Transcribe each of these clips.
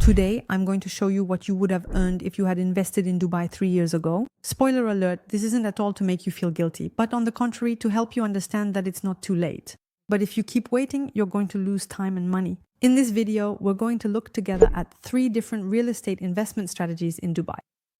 Today, I'm going to show you what you would have earned if you had invested in Dubai 3 years ago. Spoiler alert, this isn't at all to make you feel guilty, but on the contrary, to help you understand that it's not too late. But if you keep waiting, you're going to lose time and money. In this video, we're going to look together at 3 different real estate investment strategies in Dubai.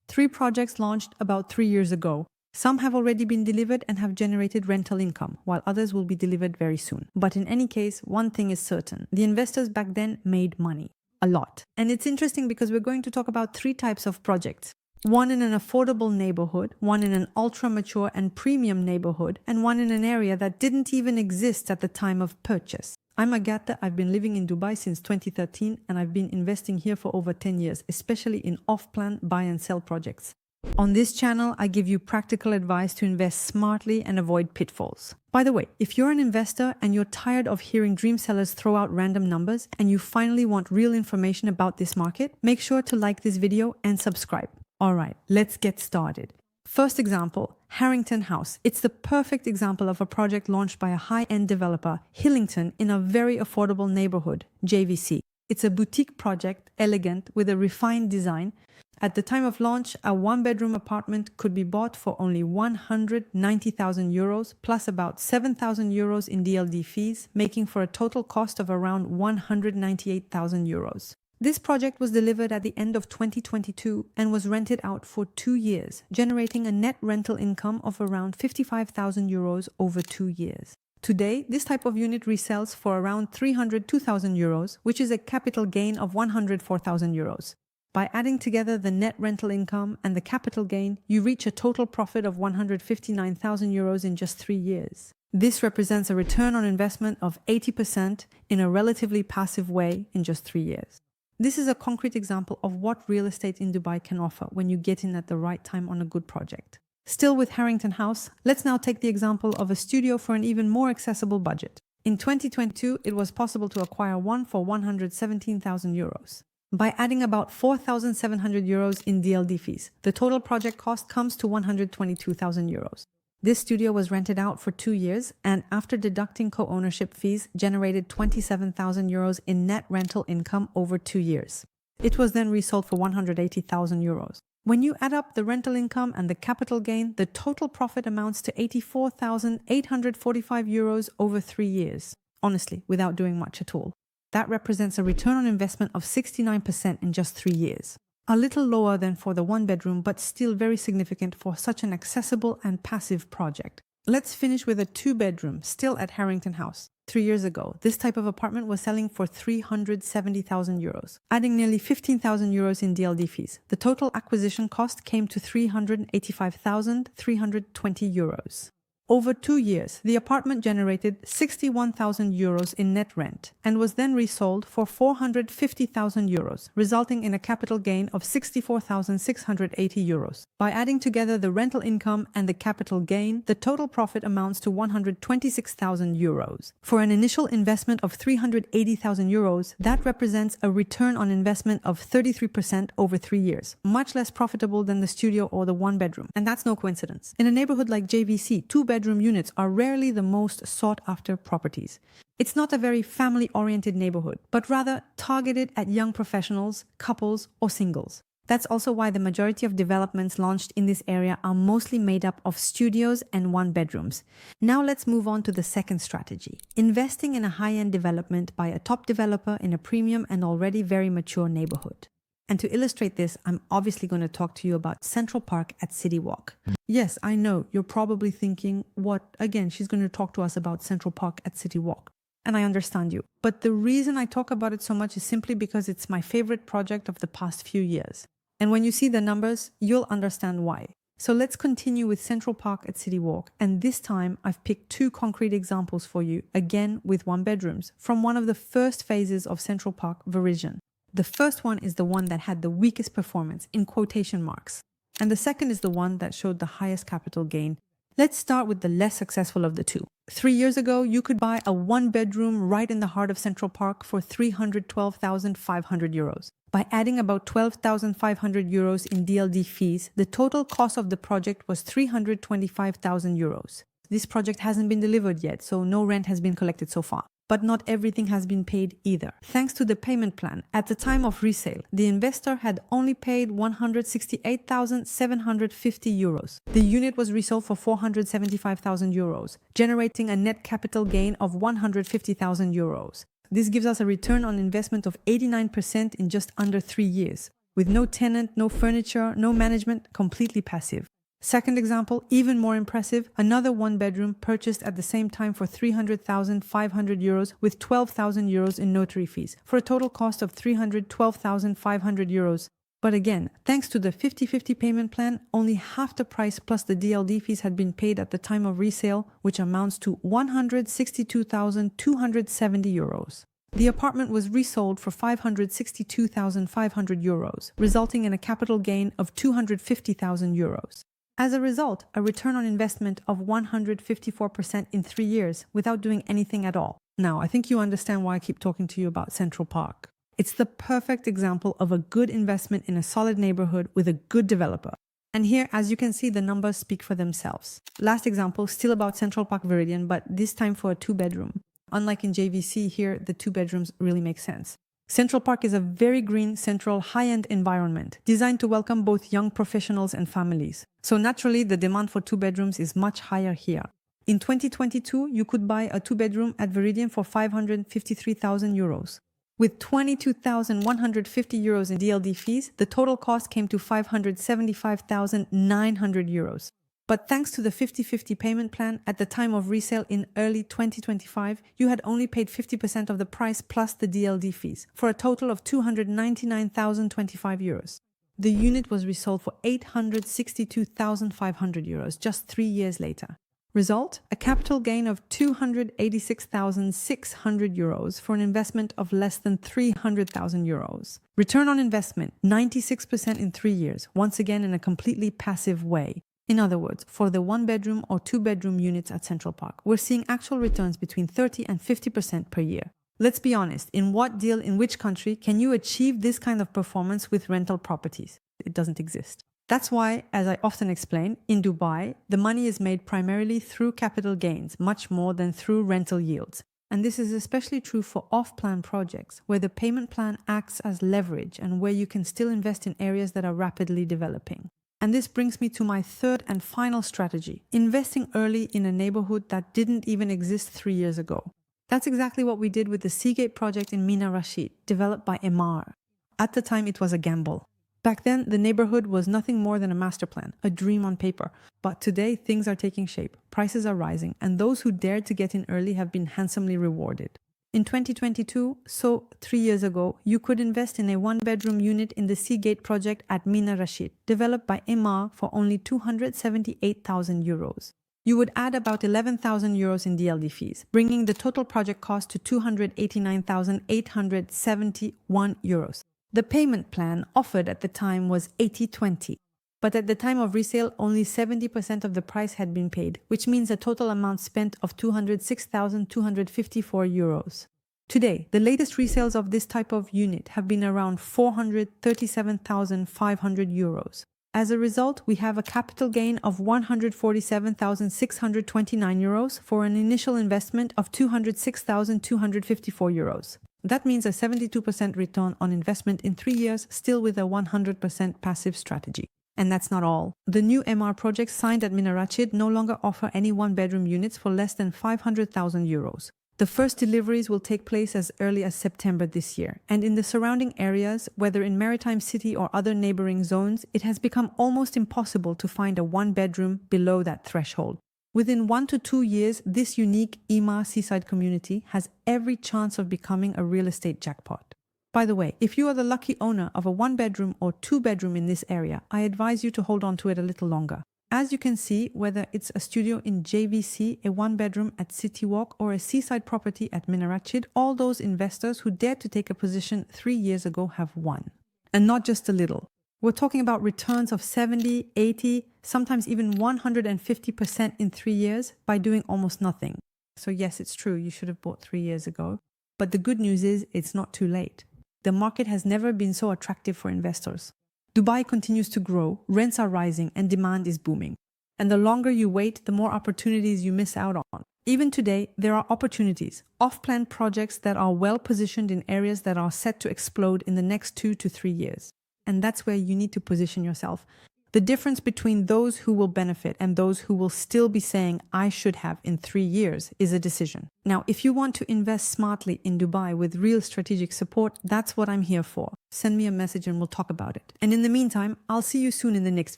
3 projects launched about 3 years ago. Some have already been delivered and have generated rental income, while others will be delivered very soon. But in any case, one thing is certain. The investors back then made money. A lot. And it's interesting because we're going to talk about 3 types of projects. One in an affordable neighborhood, one in an ultra-mature and premium neighborhood, and one in an area that didn't even exist at the time of purchase. I'm Agatha. I've been living in Dubai since 2013 and I've been investing here for over 10 years, especially in off-plan buy and sell projects. On this channel, I give you practical advice to invest smartly and avoid pitfalls. By the way, if you're an investor and you're tired of hearing dream sellers throw out random numbers and you finally want real information about this market, make sure to like this video and subscribe. Alright, let's get started. First example, Harrington House. It's the perfect example of a project launched by a high-end developer, Harrington, in a very affordable neighborhood, JVC. It's a boutique project, elegant, with a refined design. At the time of launch, a 1-bedroom apartment could be bought for only 190,000 euros plus about 7,000 euros in DLD fees, making for a total cost of around 198,000 euros. This project was delivered at the end of 2022 and was rented out for 2 years, generating a net rental income of around 55,000 euros over 2 years. Today, this type of unit resells for around 302,000 euros, which is a capital gain of 104,000 euros. By adding together the net rental income and the capital gain, you reach a total profit of 159,000 euros in just 3 years. This represents a return on investment of 80% in a relatively passive way in just 3 years. This is a concrete example of what real estate in Dubai can offer when you get in at the right time on a good project. Still with Harrington House, let's now take the example of a studio for an even more accessible budget. In 2022, it was possible to acquire one for 117,000 euros. By adding about 4,700 euros in DLD fees, the total project cost comes to 122,000 euros. This studio was rented out for 2 years and after deducting co-ownership fees generated 27,000 euros in net rental income over 2 years. It was then resold for 180,000 euros. When you add up the rental income and the capital gain, the total profit amounts to 84,845 euros over 3 years. Honestly, without doing much at all. That represents a return on investment of 69% in just 3 years. A little lower than for the 1-bedroom, but still very significant for such an accessible and passive project. Let's finish with a 2-bedroom, still at Harrington House. 3 years ago, this type of apartment was selling for 370,000 euros, adding nearly 15,000 euros in DLD fees. The total acquisition cost came to 385,320 euros. Over 2 years, the apartment generated 61,000 euros in net rent and was then resold for 450,000 euros, resulting in a capital gain of 64,680 euros. By adding together the rental income and the capital gain, the total profit amounts to 126,000 euros. For an initial investment of 380,000 euros, that represents a return on investment of 33% over 3 years, much less profitable than the studio or the 1-bedroom. And that's no coincidence. In a neighborhood like JVC, 2-bedroom units are rarely the most sought-after properties. It's not a very family-oriented neighborhood, but rather targeted at young professionals, couples, or singles. That's also why the majority of developments launched in this area are mostly made up of studios and 1-bedrooms. Now let's move on to the second strategy. Investing in a high-end development by a top developer in a premium and already very mature neighborhood. And to illustrate this, I'm obviously going to talk to you about Central Park at City Walk. Yes, I know, you're probably thinking, what, again, she's going to talk to us about Central Park at City Walk. And I understand you. But the reason I talk about it so much is simply because it's my favorite project of the past few years. And when you see the numbers, you'll understand why. So let's continue with Central Park at City Walk. And this time, I've picked 2 concrete examples for you, again with 1-bedrooms, from one of the first phases of Central Park, Viridian. The first one is the one that had the weakest performance, in quotation marks. And the second is the one that showed the highest capital gain. Let's start with the less successful of the 2. 3 years ago, you could buy a 1-bedroom right in the heart of Central Park for 312,500 euros. By adding about 12,500 euros in DLD fees, the total cost of the project was 325,000 euros. This project hasn't been delivered yet, so no rent has been collected so far. But not everything has been paid either. Thanks to the payment plan, at the time of resale, the investor had only paid 168,750 euros. The unit was resold for 475,000 euros, generating a net capital gain of 150,000 euros. This gives us a return on investment of 89% in just under 3 years, with no tenant, no furniture, no management, completely passive. Second example, even more impressive, another one-bedroom purchased at the same time for 300,500 euros with 12,000 euros in notary fees, for a total cost of 312,500 euros. But again, thanks to the 50-50 payment plan, only half the price plus the DLD fees had been paid at the time of resale, which amounts to 162,270 euros. The apartment was resold for 562,500 euros, resulting in a capital gain of 250,000 euros. As a result, a return on investment of 154% in 3 years without doing anything at all. Now, I think you understand why I keep talking to you about Central Park. It's the perfect example of a good investment in a solid neighborhood with a good developer. And here, as you can see, the numbers speak for themselves. Last example, still about Central Park Viridian, but this time for a 2-bedroom. Unlike in JVC, here the 2 bedrooms really make sense. Central Park is a very green, central, high-end environment designed to welcome both young professionals and families. So naturally, the demand for 2 bedrooms is much higher here. In 2022, you could buy a 2-bedroom at Viridian for 553,000 euros. With 22,150 euros in DLD fees, the total cost came to 575,900 euros. But thanks to the 50-50 payment plan, at the time of resale in early 2025, you had only paid 50% of the price plus the DLD fees, for a total of 299,025 euros. The unit was resold for 862,500 euros just 3 years later. Result? A capital gain of 286,600 euros for an investment of less than 300,000 euros. Return on investment, 96% in 3 years, once again in a completely passive way. In other words, for the 1-bedroom or 2-bedroom units at Central Park, we're seeing actual returns between 30 and 50% per year. Let's be honest, in what deal in which country can you achieve this kind of performance with rental properties? It doesn't exist. That's why, as I often explain, in Dubai, the money is made primarily through capital gains, much more than through rental yields. And this is especially true for off-plan projects, where the payment plan acts as leverage and where you can still invest in areas that are rapidly developing. And this brings me to my third and final strategy, investing early in a neighborhood that didn't even exist 3 years ago. That's exactly what we did with the Seagate project in Mina Rashid, developed by Emar. At the time, it was a gamble. Back then, the neighborhood was nothing more than a master plan, a dream on paper. But today, things are taking shape, prices are rising, and those who dared to get in early have been handsomely rewarded. In 2022, so 3 years ago, you could invest in a 1-bedroom unit in the Seagate project at Mina Rashid, developed by Emar for only 278,000 euros. You would add about 11,000 euros in DLD fees, bringing the total project cost to 289,871 euros. The payment plan offered at the time was 80-20. But at the time of resale, only 70% of the price had been paid, which means a total amount spent of 206,254 euros. Today, the latest resales of this type of unit have been around 437,500 euros. As a result, we have a capital gain of 147,629 euros for an initial investment of 206,254 euros. That means a 72% return on investment in 3 years, still with a 100% passive strategy. And that's not all. The new MR projects signed at Mina Rashid no longer offer any 1-bedroom units for less than 500,000 euros. The first deliveries will take place as early as September this year. And in the surrounding areas, whether in Maritime City or other neighboring zones, it has become almost impossible to find a 1-bedroom below that threshold. Within 1 to 2 years, this unique Ima seaside community has every chance of becoming a real estate jackpot. By the way, if you are the lucky owner of a 1-bedroom or 2-bedroom in this area, I advise you to hold on to it a little longer. As you can see, whether it's a studio in JVC, a 1-bedroom at City Walk, or a seaside property at Mina Rashid, all those investors who dared to take a position 3 years ago have won. And not just a little. We're talking about returns of 70, 80, sometimes even 150% in 3 years by doing almost nothing. So yes, it's true, you should have bought 3 years ago. But the good news is it's not too late. The market has never been so attractive for investors. Dubai continues to grow, rents are rising, and demand is booming. And the longer you wait, the more opportunities you miss out on. Even today, there are opportunities, off-plan projects that are well positioned in areas that are set to explode in the next 2 to 3 years. And that's where you need to position yourself. The difference between those who will benefit and those who will still be saying, I should have in 3 years, is a decision. Now, if you want to invest smartly in Dubai with real strategic support, that's what I'm here for. Send me a message and we'll talk about it. And in the meantime, I'll see you soon in the next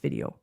video.